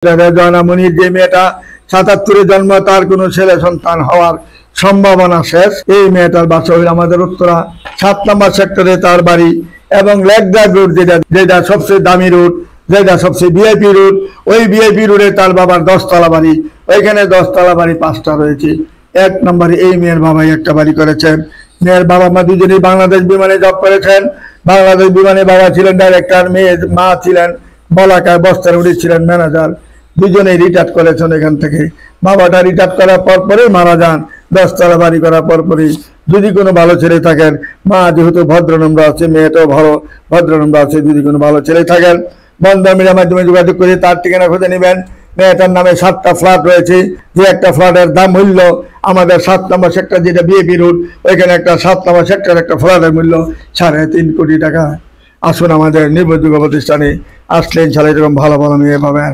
জয়নামণির যে মেয়েটা ৭৭-এ জন্ম, তার কোনো ছেলে সন্তান হওয়ার সম্ভাবনা শেষ। এই মেয়েটার বাসা হইল আমাদের উত্তরা ৭ নম্বর সেক্টরে তার বাড়ি, এবং লেকদার রোড যেটা সবচেয়ে দামি রোড, যেটা সবচেয়ে ভিআইপি রোড, ওই ভিআইপি রোডে তার বাবার 10 তলা বাড়ি। ওইখানে 10 তলা বাড়ি 5টা রয়েছে। 1 নম্বরে এই মেয়ের বাবাই একটা বাড়ি করেছেন। মেয়ের বাবা মা দুজনেই বাংলাদেশ বিমানে জব করেছেন। বাংলাদেশ বিমানে বাবা ছিলেন ডাইরেক্টর, মা ছিলেন বলাকায় বস্তার উড়ি ছিলেন ম্যানেজার। দুজনেই রিটায়ার করেছেন এখান থেকে। বাবাটা রিটায়ার করার পরপরই মারা যান, 10 তলা বাড়ি করার পরপরই। যদি কোনো ভালো ছেলে থাকেন, মা যেহেতু ভদ্রনম্র আছে, মেয়েটাও ভালো ভদ্রনম্র আছে, যদি কোনো ভালো ছেলে থাকেন বন্ধন মিডিয়ার মাধ্যমে যোগাযোগ করে তার ঠিকানা খুঁজে নেবেন। মেয়েটার নামে 7টা ফ্ল্যাট রয়েছে, যে একটা ফ্ল্যাটের দাম মূল্য আমাদের 7 নম্বর সেক্টর যেটা বিএপি রোড, ওইখানে একটা 7 নম্বর সেক্টর একটা ফ্ল্যাটের মূল্য 3.5 কোটি টাকা। আসুন আমাদের নির্ভরযোগ্য প্রতিষ্ঠানে আসলে ইনশাআল্লাহ এরকম ভালো ভালো মেয়ে পাবেন।